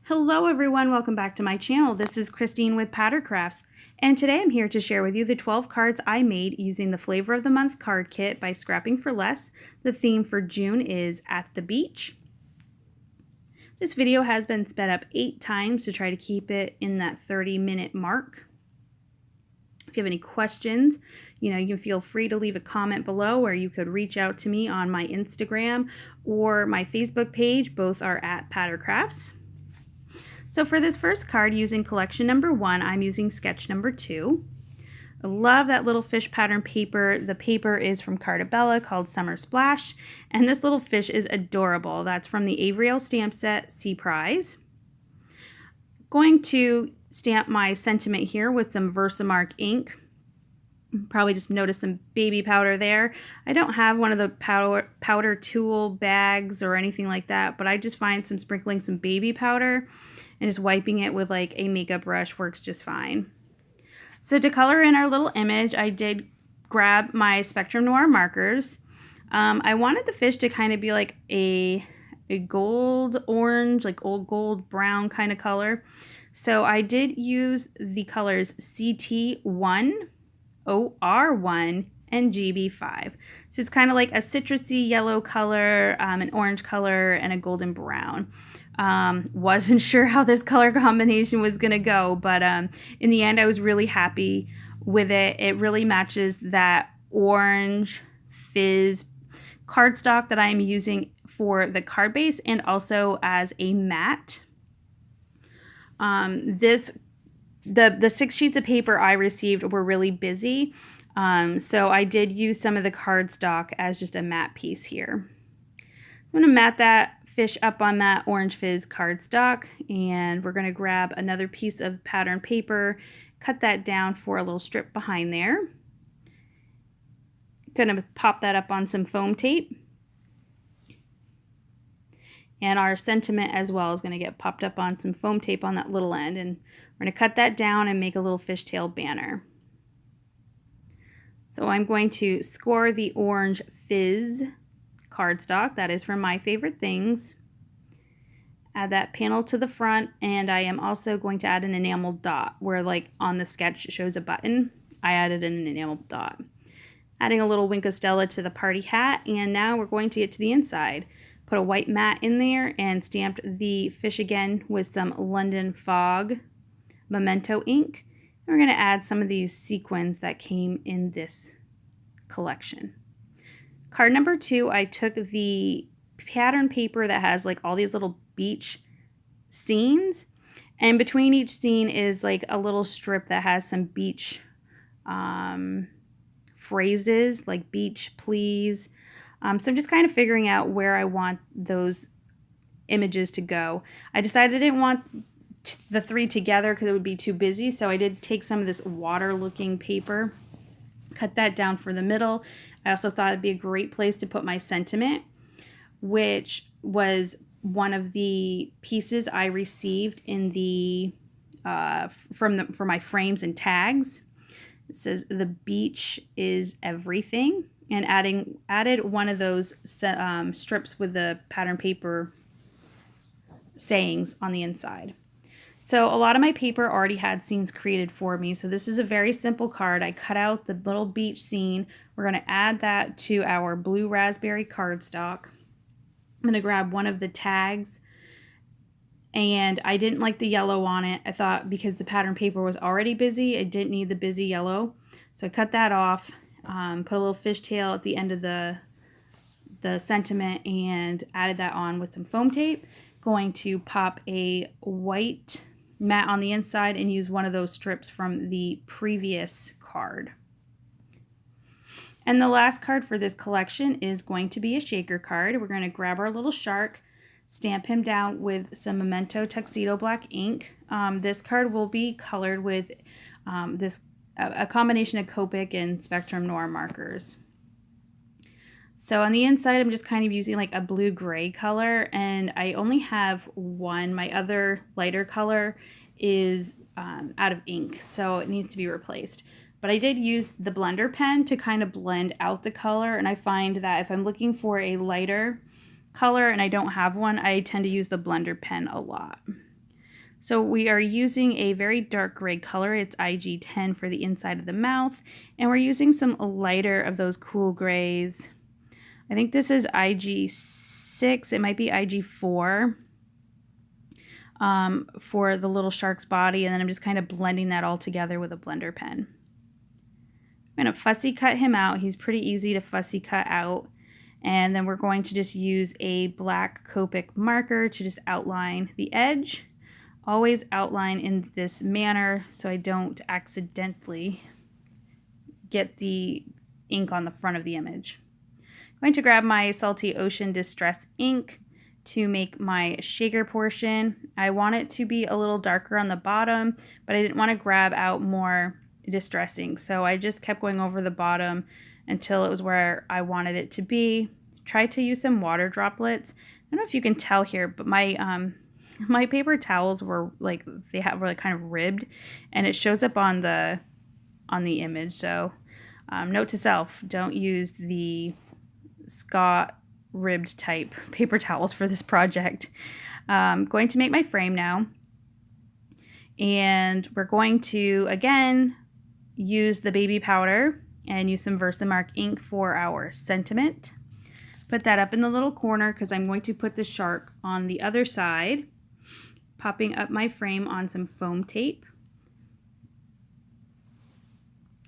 Hello everyone, welcome back to my channel. This is Christine with Pattercrafts, and today I'm here to share with you the 12 cards I made using the Flavor of the Month card kit by Scrapping for Less. The theme for June is At the Beach. This video has been sped up 8 times to try to keep it in that 30-minute mark. If you have any questions, you can feel free to leave a comment below, or you could reach out to me on my Instagram or my Facebook page. Both are at Pattercrafts. So for this first card, using collection number 1, I'm using sketch number 2. I love that little fish pattern paper. The paper is from Cartabella called Summer Splash, and this little fish is adorable. That's from the Avriel stamp set Sea Prize. Going to stamp my sentiment here with some Versamark ink. Probably just noticed some baby powder there. I don't have one of the powder tool bags or anything like that, but I just find sprinkling some baby powder and just wiping it with like a makeup brush works just fine. So to color in our little image, I did grab my Spectrum Noir markers. I wanted the fish to kind of be like a gold orange, like old gold brown kind of color. So I did use the colors CT1, OR1, and GB5. So it's kind of like a citrusy yellow color, an orange color, and a golden brown. Wasn't sure how this color combination was gonna go, but in the end I was really happy with it. It really matches that orange fizz cardstock that I'm using for the card base and also as a matte. The 6 sheets of paper I received were really busy, so I did use some of the cardstock as just a matte piece here. I'm gonna mat that fish up on that orange fizz cardstock, and we're gonna grab another piece of pattern paper, cut that down for a little strip behind there. Gonna pop that up on some foam tape. And our sentiment as well is gonna get popped up on some foam tape on that little end, and we're gonna cut that down and make a little fishtail banner. So I'm going to score the orange fizz cardstock, that is from My Favorite Things. Add that panel to the front, and I am also going to add an enamel dot where like on the sketch it shows a button. I added an enamel dot. Adding a little Wink of Stella to the party hat, and now we're going to get to the inside. Put a white mat in there and stamped the fish again with some London Fog Memento ink. And we're going to add some of these sequins that came in this collection. Card number 2, I took the pattern paper that has like all these little beach scenes, and between each scene is like a little strip that has some beach phrases like beach please. So I'm just kind of figuring out where I want those images to go. I decided I didn't want the 3 together because it would be too busy, so I did take some of this water looking paper, cut that down for the middle. I also thought it'd be a great place to put my sentiment, which was one of the pieces I received in the for my frames and tags. It says the beach is everything, and added one of those strips with the pattern paper sayings on the inside. So a lot of my paper already had scenes created for me, so this is a very simple card. I cut out the little beach scene. We're going to add that to our blue raspberry cardstock. I'm going to grab one of the tags, and I didn't like the yellow on it. I thought because the pattern paper was already busy, I didn't need the busy yellow. So I cut that off, put a little fishtail at the end of the sentiment, and added that on with some foam tape. Going to pop a white mat on the inside and use one of those strips from the previous card. And the last card for this collection is going to be a shaker card. We're going to grab our little shark, stamp him down with some Memento Tuxedo Black ink. This card will be colored with a combination of Copic and Spectrum Noir markers. So on the inside, I'm just kind of using like a blue-gray color, and I only have one. My other lighter color is out of ink, so it needs to be replaced. But I did use the blender pen to kind of blend out the color, and I find that if I'm looking for a lighter color and I don't have one, I tend to use the blender pen a lot. So we are using a very dark gray color. It's IG10 for the inside of the mouth. And we're using some lighter of those cool grays. I think this is IG6. It might be IG4 for the little shark's body. And then I'm just kind of blending that all together with a blender pen. I'm going to fussy cut him out. He's pretty easy to fussy cut out. And then we're going to just use a black Copic marker to just outline the edge. Always outline in this manner so I don't accidentally get the ink on the front of the image. I'm going to grab my Salty Ocean Distress ink to make my shaker portion. I want it to be a little darker on the bottom, but I didn't want to grab out more distress ink. So I just kept going over the bottom until it was where I wanted it to be. Try to use some water droplets. I don't know if you can tell here, but my my paper towels were like were kind of ribbed, and it shows up on the image. So note to self: don't use the Scott ribbed type paper towels for this project. I'm going to make my frame now, and we're going to again use the baby powder and use some Versamark ink for our sentiment. Put that up in the little corner because I'm going to put the shark on the other side. Popping up my frame on some foam tape.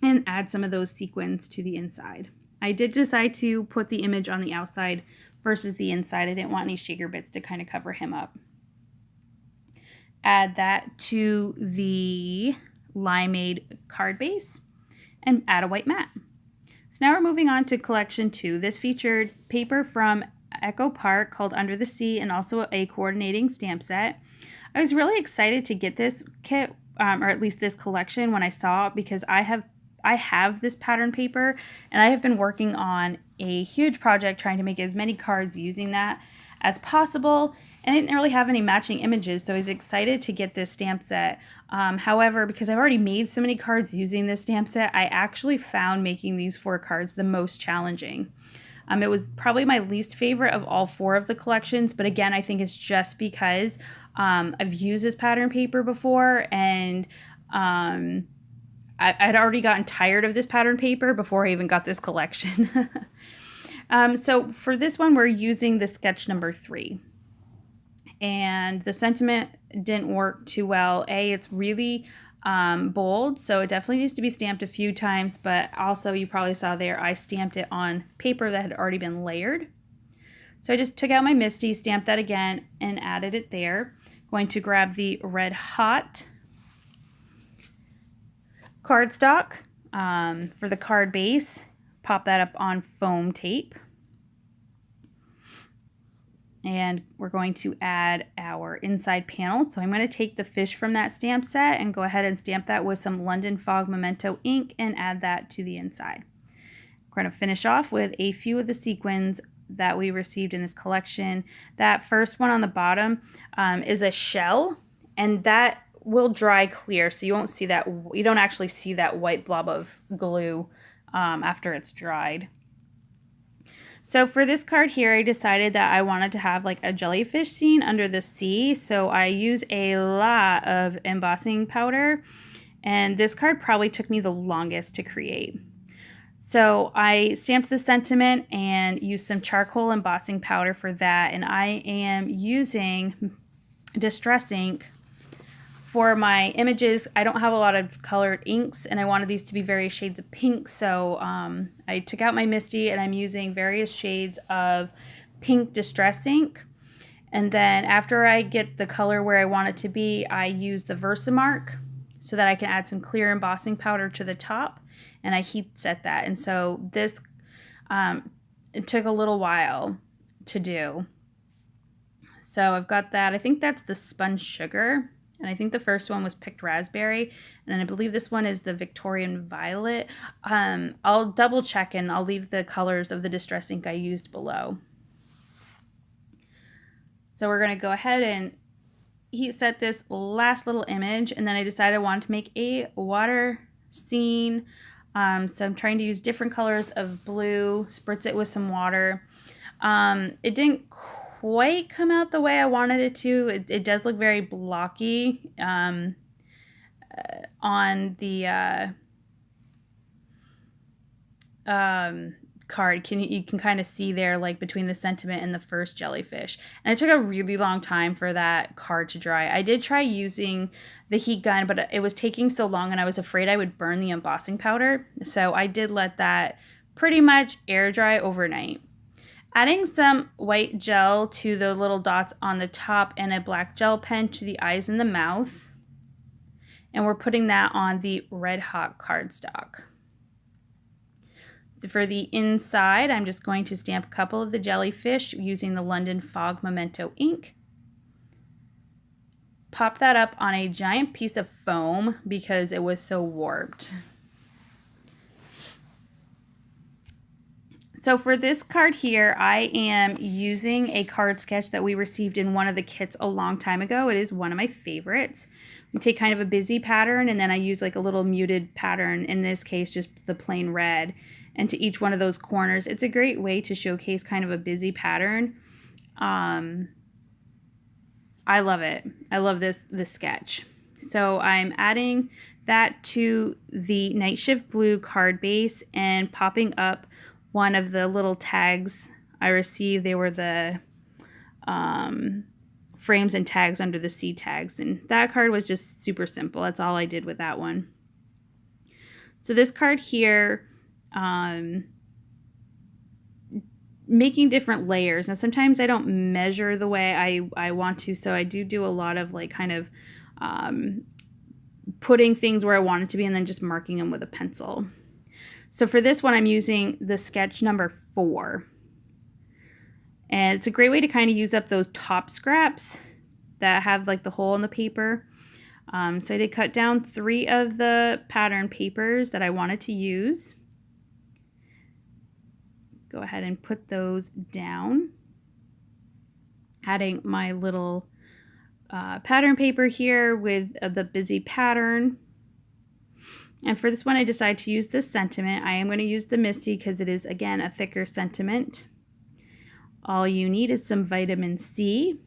And add some of those sequins to the inside. I did decide to put the image on the outside versus the inside. I didn't want any shaker bits to kind of cover him up. Add that to the limeade card base and add a white mat. So now we're moving on to collection 2. This featured paper from Echo Park called Under the Sea and also a coordinating stamp set. I was really excited to get this kit, or at least this collection, when I saw it because I have this pattern paper and I have been working on a huge project trying to make as many cards using that as possible, and I didn't really have any matching images, so I was excited to get this stamp set. However, because I've already made so many cards using this stamp set, I actually found making these 4 cards the most challenging. It was probably my least favorite of all 4 of the collections, but again, I think it's just because I've used this pattern paper before, and I'd already gotten tired of this pattern paper before I even got this collection. So for this one, we're using the sketch number 3. And the sentiment didn't work too well. It's really bold, so it definitely needs to be stamped a few times, but also you probably saw there I stamped it on paper that had already been layered. So I just took out my Misti, stamped that again, and added it there. Going to grab the Red Hot cardstock for the card base, pop that up on foam tape. And we're going to add our inside panel. So I'm going to take the fish from that stamp set and go ahead and stamp that with some London Fog Memento ink and add that to the inside. We're going to finish off with a few of the sequins that we received in this collection. That first one on the bottom is a shell, and that will dry clear, so you won't see that. You don't actually see that white blob of glue after it's dried. So for this card here, I decided that I wanted to have like a jellyfish scene under the sea. So I use a lot of embossing powder, and this card probably took me the longest to create. So I stamped the sentiment and used some charcoal embossing powder for that. And I am using distress ink for my images. I don't have a lot of colored inks, and I wanted these to be various shades of pink, so I took out my Misti and I'm using various shades of pink distress ink. And then after I get the color where I want it to be, I use the Versamark so that I can add some clear embossing powder to the top, and I heat set that. And so this it took a little while to do. So I've got that. I think that's the Spun Sugar. And I think the first one was Picked Raspberry. And I believe this one is the Victorian Violet. I'll double check and I'll leave the colors of the distress ink I used below. So we're going to go ahead and heat set this last little image. And then I decided I wanted to make a water scene. So I'm trying to use different colors of blue, spritz it with some water. It didn't quite come out the way I wanted it to. It does look very blocky on the card. You can kind of see there, like between the sentiment and the first jellyfish, and it took a really long time for that card to dry. I did try using the heat gun, but it was taking so long and I was afraid I would burn the embossing powder, so I did let that pretty much air dry overnight. Adding some white gel to the little dots on the top and a black gel pen to the eyes and the mouth, and we're putting that on the Red Hot cardstock. For the inside, I'm just going to stamp a couple of the jellyfish using the London Fog Memento ink. Pop that up on a giant piece of foam because it was so warped. So for this card here, I am using a card sketch that we received in one of the kits a long time ago. It is one of my favorites. We take kind of a busy pattern and then I use like a little muted pattern, in this case just the plain red, and to each one of those corners. It's a great way to showcase kind of a busy pattern. I love it. I love this sketch. So I'm adding that to the Night Shift Blue card base and popping up one of the little tags I received. They were the frames and tags under the C tags, and that card was just super simple. That's all I did with that one. So this card here, making different layers. Now sometimes I don't measure the way I want to, so I do a lot of like kind of putting things where I want it to be and then just marking them with a pencil. So for this one I'm using the sketch number 4, and it's a great way to kind of use up those top scraps that have like the hole in the paper. So I did cut down 3 of the pattern papers that I wanted to use. Go ahead and put those down. Adding my little pattern paper here with the busy pattern. And for this one I decided to use this sentiment. I am going to use the Misti because it is, again, a thicker sentiment. All you need is some vitamin C.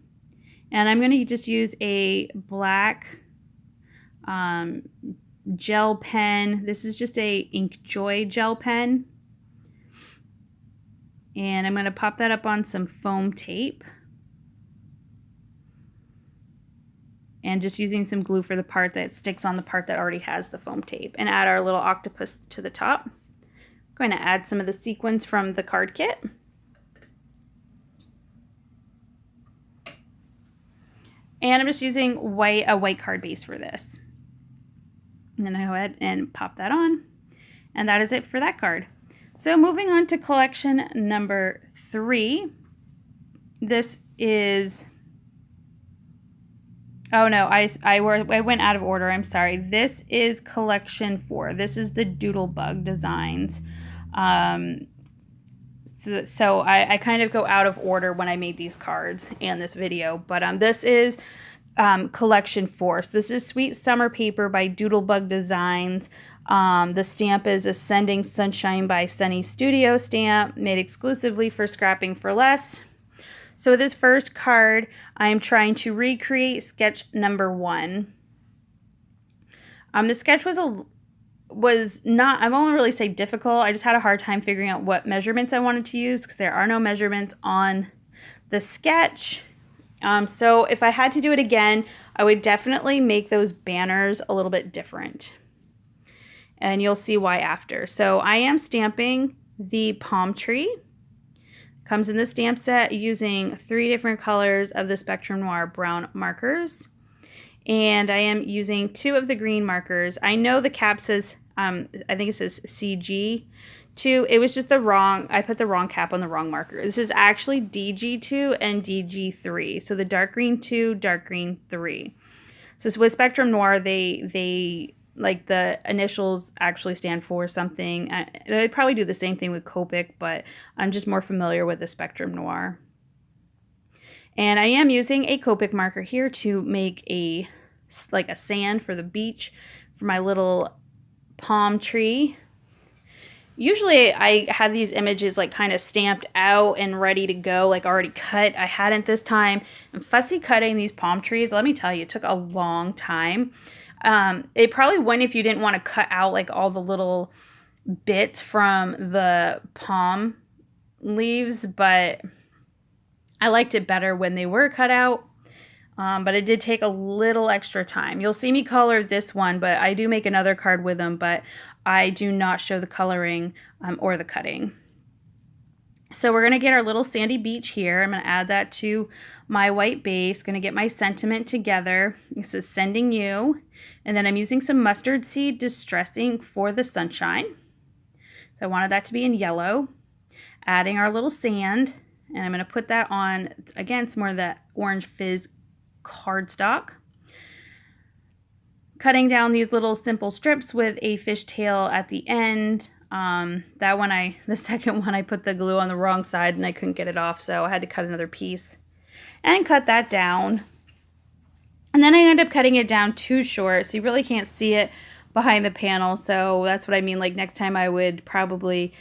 And I'm going to just use a black gel pen. This is just a Inkjoy gel pen. And I'm going to pop that up on some foam tape. And just using some glue for the part that sticks on the part that already has the foam tape. And add our little octopus to the top. I'm going to add some of the sequins from the card kit. And I'm just using a white card base for this. And then I go ahead and pop that on. And that is it for that card. So moving on to collection number 3. This is... Oh no, I went out of order. I'm sorry. This is collection 4. This is the Doodlebug designs. So I kind of go out of order when I made these cards and this video. But this is collection 4. So this is Sweet Summer Paper by Doodlebug Designs. The stamp is Ascending Sunshine by Sunny Studio stamp, made exclusively for Scrapping for Less. So this first card, I am trying to recreate sketch number 1. The sketch was not, I won't really say difficult. I just had a hard time figuring out what measurements I wanted to use because there are no measurements on the sketch. So if I had to do it again, I would definitely make those banners a little bit different. And you'll see why after. So I am stamping the palm tree. Comes in the stamp set using 3 different colors of the Spectrum Noir brown markers. And I am using 2 of the green markers. I know the cap says, I think it says CG2. It was just I put the wrong cap on the wrong marker. This is actually DG2 and DG3. So the dark green 2, dark green 3. So with Spectrum Noir, they like the initials actually stand for something. I'd probably do the same thing with Copic, but I'm just more familiar with the Spectrum Noir. And I am using a Copic marker here to make a sand for the beach for my little palm tree. Usually I have these images like kind of stamped out and ready to go, like already cut. I hadn't this time. And fussy cutting these palm trees, let me tell you, it took a long time. It probably wouldn't if you didn't want to cut out like all the little bits from the palm leaves, but I liked it better when they were cut out. But it did take a little extra time. You'll see me color this one, but I do make another card with them, but I do not show the coloring or the cutting. So we're going to get our little sandy beach here. I'm going to add that to my white base. Going to get my sentiment together. This is sending you. And then I'm using some mustard seed distressing for the sunshine. So I wanted that to be in yellow. Adding our little sand. And I'm going to put that on, again, some more of that orange fizz cardstock. Cutting down these little simple strips with a fishtail at the end. That one, the second one, I put the glue on the wrong side and I couldn't get it off, so I had to cut another piece and cut that down. And then I ended up cutting it down too short, so you really can't see it behind the panel. So that's what I mean. Like next time I would probably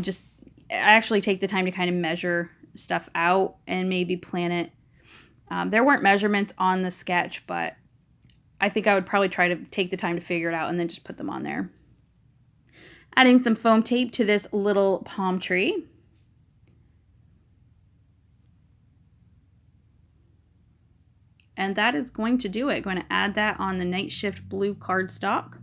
just actually take the time to kind of measure stuff out and maybe plan it. There weren't measurements on the sketch, but I think I would probably try to take the time to figure it out and then just put them on there. Adding some foam tape to this little palm tree. And that is going to do it. Going to add that on the Night Shift blue cardstock.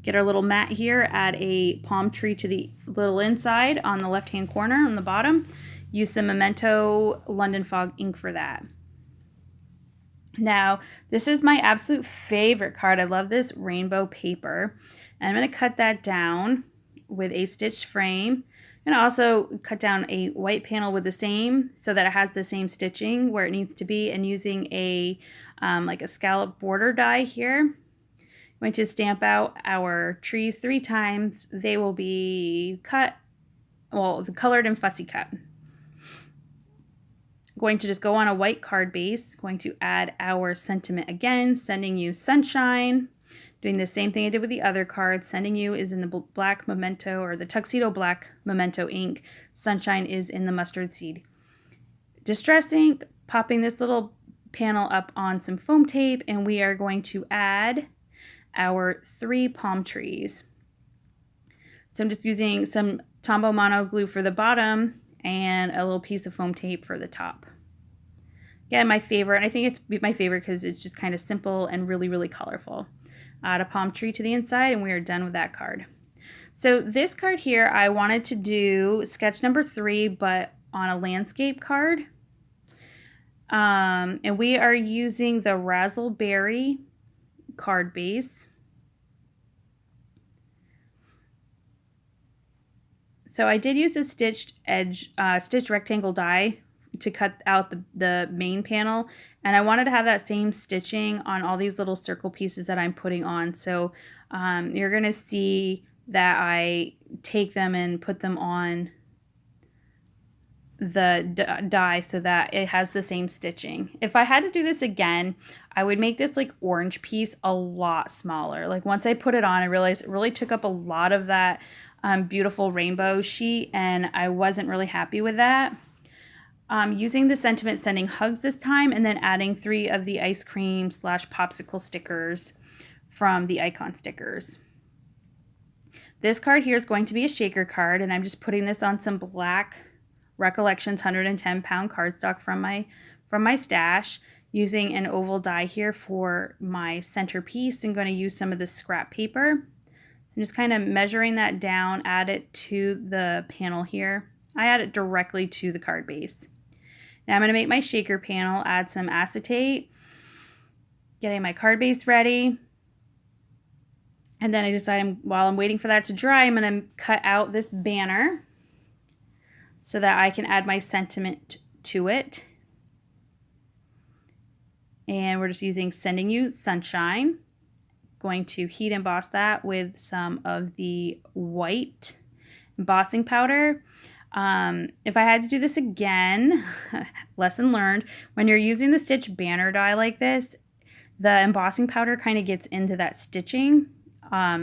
Get our little mat here, add a palm tree to the little inside on the left-hand corner on the bottom. Use some Memento London Fog ink for that. Now, this is my absolute favorite card. I love this rainbow paper. And I'm going to cut that down with a stitched frame. And also cut down a white panel with the same, so that it has the same stitching where it needs to be, and using a like a scallop border die here. I'm going to stamp out our trees 3 times. They will be cut, well, colored and fussy cut. Going to just go on a white card base. Going to add our sentiment again, sending you sunshine. Doing the same thing I did with the other cards. Sending you is in the black memento, or the tuxedo black memento ink. Sunshine is in the mustard seed distress ink. Popping this little panel up on some foam tape, and we are going to add our 3 palm trees. So I'm just using some Tombow Mono glue for the bottom and a little piece of foam tape for the top. Again, my favorite. I think it's my favorite because it's just kind of simple and really, really colorful. Add a palm tree to the inside, and we are done with that card. So this card here, I wanted to do sketch number 3, but on a landscape card. And we are using the Razzleberry card base. So I did use a stitched rectangle die to cut out the main panel, and I wanted to have that same stitching on all these little circle pieces that I'm putting on. So you're going to see that I take them and put them on the die so that it has the same stitching. If I had to do this again, I would make this like orange piece a lot smaller. Like once I put it on, I realized it really took up a lot of that beautiful rainbow sheet, and I wasn't really happy with that. Using the sentiment sending hugs this time, and then adding 3 of the ice cream / popsicle stickers from the icon stickers. This card here is going to be a shaker card, and I'm just putting this on some black Recollections 110-pound cardstock from my stash, using an oval die here for my centerpiece, and going to use some of the scrap paper. I'm just kind of measuring that down, add it to the panel here. I add it directly to the card base. Now I'm going to make my shaker panel, add some acetate, getting my card base ready. And then I decide while I'm waiting for that to dry, I'm going to cut out this banner so that I can add my sentiment to it. And we're just using Sending You Sunshine. Going to heat emboss that with some of the white embossing powder. If I had to do this again, lesson learned, when you're using the stitch banner die like this, the embossing powder kind of gets into that stitching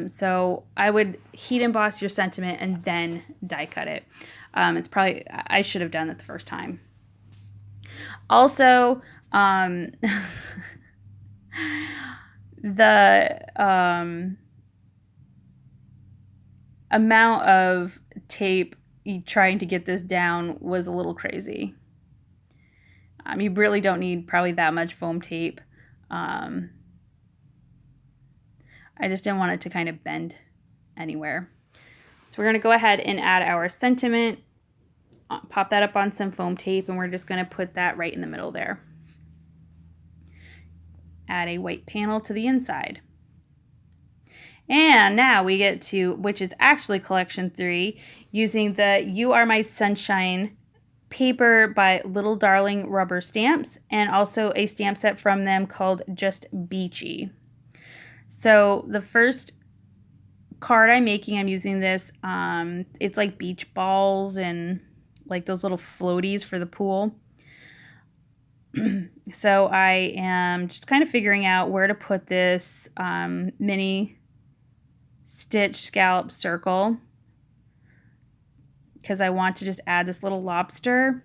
So I would heat emboss your sentiment and then die cut it. It's probably, I should have done that the first time. Also, the amount of tape trying to get this down was a little crazy. You really don't need probably that much foam tape. I just didn't want it to kind of bend anywhere. So we're going to go ahead and add our sentiment, pop that up on some foam tape, and we're just going to put that right in the middle there. Add a white panel to the inside. And now we get to, which is actually collection 3, using the You Are My Sunshine paper by Little Darling Rubber Stamps, and also a stamp set from them called Just Beachy. So the first card I'm making, I'm using this, it's like beach balls and like those little floaties for the pool. So I am just kind of figuring out where to put this mini stitch scallop circle, because I want to just add this little lobster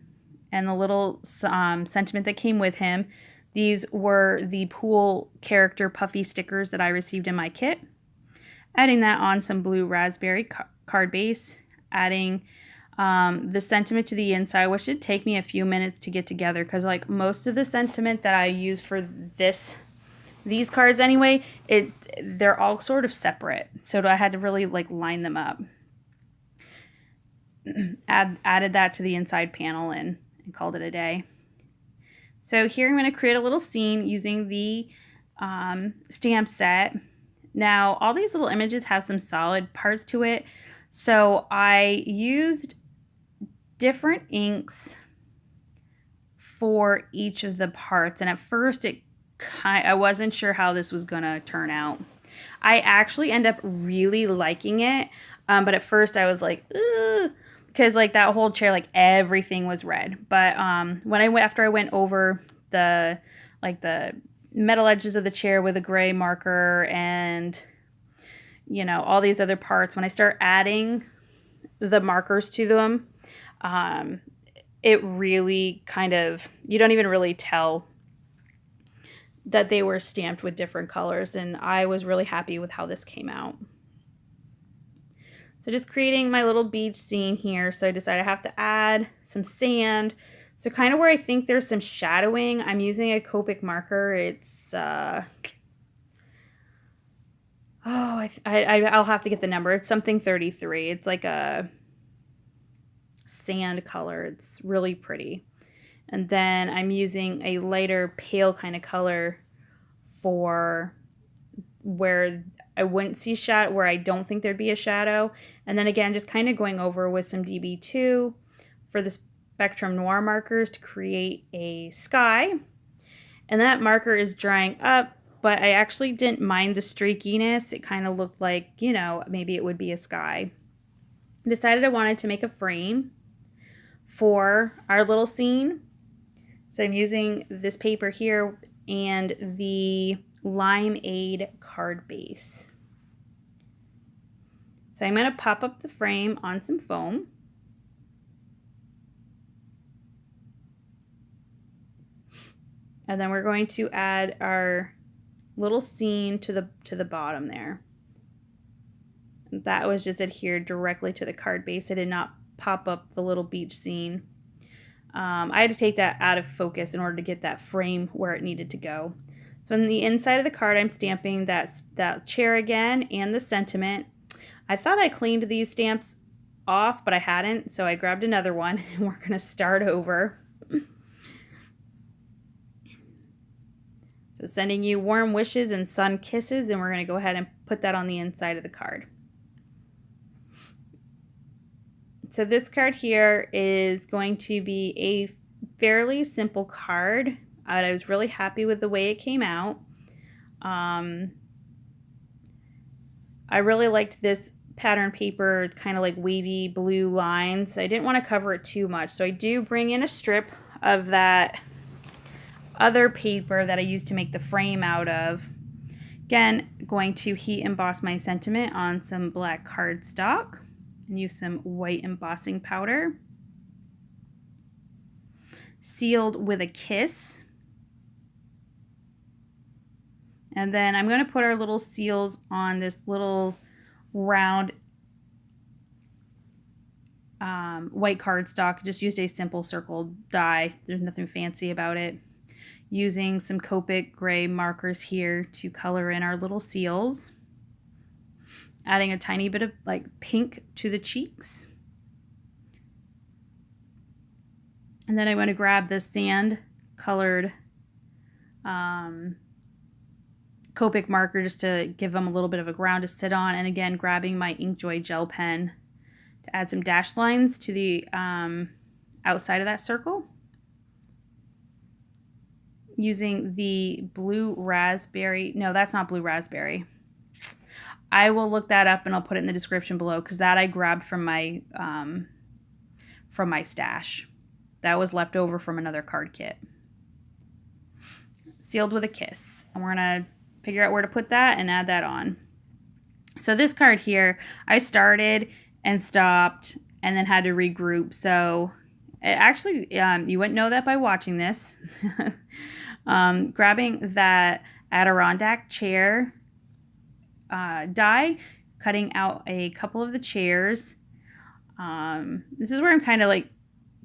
and the little sentiment that came with him. These were the pool character puffy stickers that I received in my kit. Adding that on some blue raspberry card base, adding the sentiment to the inside, which should take me a few minutes to get together, because like most of the sentiment that I use for these cards anyway, they're all sort of separate, so I had to really like line them up. Added that to the inside panel and called it a day. So here I'm going to create a little scene using the stamp set. Now all these little images have some solid parts to it, so I used different inks for each of the parts, and at first I wasn't sure how this was gonna turn out. I actually end up really liking it, but at first I was like, ugh, because like that whole chair, like everything was red. But after I went over the metal edges of the chair with a gray marker and all these other parts, when I start adding the markers to them, it really kind of, you don't even really tell that they were stamped with different colors, and I was really happy with how this came out. So just creating my little beach scene here, so I decided I have to add some sand. So kind of where I think there's some shadowing, I'm using a Copic marker. It's, I'll have to get the number. It's something 33. It's like a sand color. It's really pretty. And then I'm using a lighter pale kind of color for where I wouldn't see shadow, where I don't think there'd be a shadow. And then again, just kind of going over with some DB2 for the Spectrum Noir markers to create a sky. And that marker is drying up, but I actually didn't mind the streakiness. It kind of looked like, maybe it would be a sky. I decided I wanted to make a frame for our little scene. So I'm using this paper here and the Limeade card base. So I'm going to pop up the frame on some foam. And then we're going to add our little scene to the bottom there. And that was just adhered directly to the card base. I did not pop up the little beach scene. I had to take that out of focus in order to get that frame where it needed to go. So on the inside of the card, I'm stamping that chair again and the sentiment. I thought I cleaned these stamps off, but I hadn't, so I grabbed another one and we're going to start over. So sending you warm wishes and sun kisses, and we're going to go ahead and put that on the inside of the card. So this card here is going to be a fairly simple card. I was really happy with the way it came out. I really liked this pattern paper. It's kind of like wavy blue lines. I didn't want to cover it too much, so I do bring in a strip of that other paper that I used to make the frame out of, Again, going to heat emboss my sentiment on some black cardstock and use some white embossing powder. Sealed with a kiss. And then I'm going to put our little seals on this little round white cardstock. Just used a simple circle die. There's nothing fancy about it. Using some Copic gray markers here to color in our little seals. Adding a tiny bit of like pink to the cheeks. And then I'm going to grab the sand colored Copic marker just to give them a little bit of a ground to sit on. And again, grabbing my Inkjoy gel pen to add some dashed lines to the outside of that circle. Using the blue raspberry. No, that's not blue raspberry. I will look that up and I'll put it in the description below because that I grabbed from my stash. That was left over from another card kit. Sealed with a kiss. And we're going to figure out where to put that and add that on. So this card here, I started and stopped and then had to regroup. So actually, you wouldn't know that by watching this. Grabbing that Adirondack chair die, cutting out a couple of the chairs. This is where I'm kind of like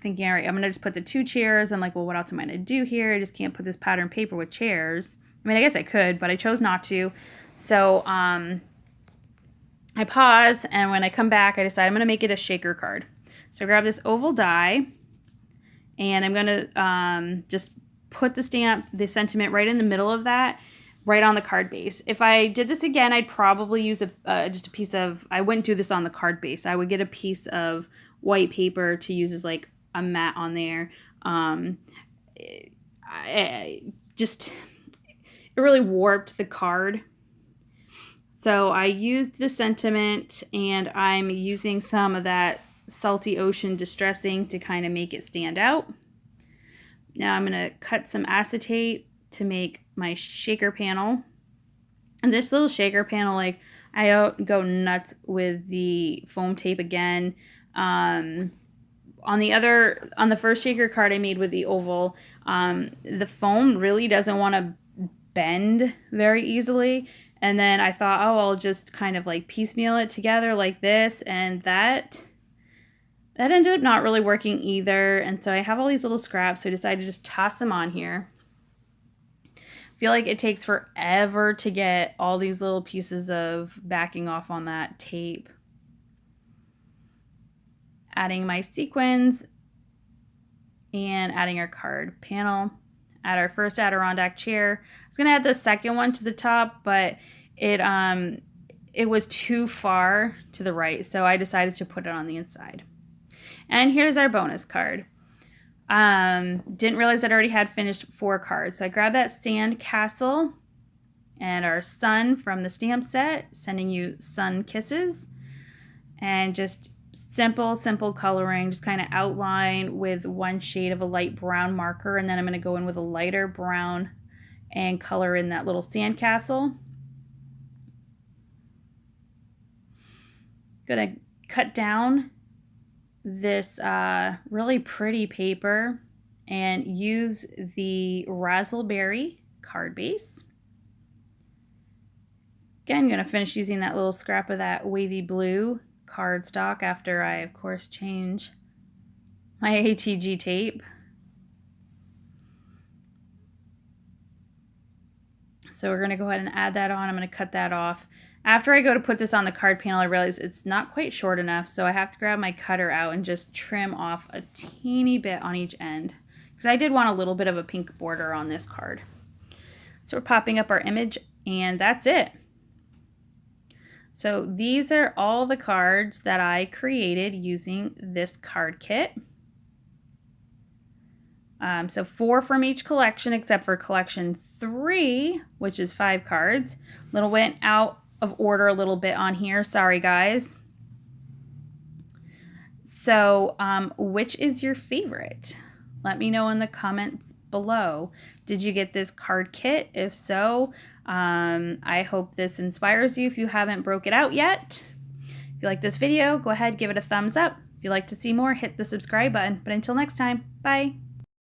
thinking, all right, I'm going to just put the 2 chairs. I'm like, well, what else am I going to do here? I just can't put this pattern paper with chairs. I mean, I guess I could, but I chose not to. So I pause, and when I come back, I decide I'm going to make it a shaker card. So I grab this oval die, and I'm going to just put the sentiment right in the middle of that, right on the card base. If I did this again, I'd probably use just a piece of, I wouldn't do this on the card base. I would get a piece of white paper to use as like a mat on there. It really warped the card. So I used the sentiment, and I'm using some of that Salty Ocean Distressing to kind of make it stand out. Now I'm going to cut some acetate to make my shaker panel. And this little shaker panel, like, I go nuts with the foam tape again. On the first shaker card I made with the oval, the foam really doesn't want to bend very easily. And then I thought, oh, I'll just kind of like piecemeal it together like this. And that ended up not really working either. And so I have all these little scraps. So I decided to just toss them on here. I feel like it takes forever to get all these little pieces of backing off on that tape. Adding my sequins and adding our card panel. Add our first Adirondack chair. I was going to add the second one to the top, but it was too far to the right, so I decided to put it on the inside. And here's our bonus card. Didn't realize I'd already had finished 4 cards. So I grabbed that sand castle and our sun from the stamp set, sending you sun kisses. And just simple coloring, just kind of outline with one shade of a light brown marker, and then I'm going to go in with a lighter brown and color in that little sandcastle. Going to cut down this really pretty paper and use the Razzleberry card base. Again, I'm going to finish using that little scrap of that wavy blue cardstock after I, of course, change my ATG tape. So we're going to go ahead and add that on. I'm going to cut that off. After I go to put this on the card panel, I realize it's not quite short enough, so I have to grab my cutter out and just trim off a teeny bit on each end, because I did want a little bit of a pink border on this card. So we're popping up our image, and that's it. So these are all the cards that I created using this card kit. So 4 from each collection, except for collection 3, which is 5 cards. Little went out of order a little bit on here. Sorry, guys. So which is your favorite? Let me know in the comments below. Did you get this card kit? If so, I hope this inspires you if you haven't broke it out yet. If you like this video, go ahead, give it a thumbs up. If you'd like to see more, hit the subscribe button. But until next time, bye.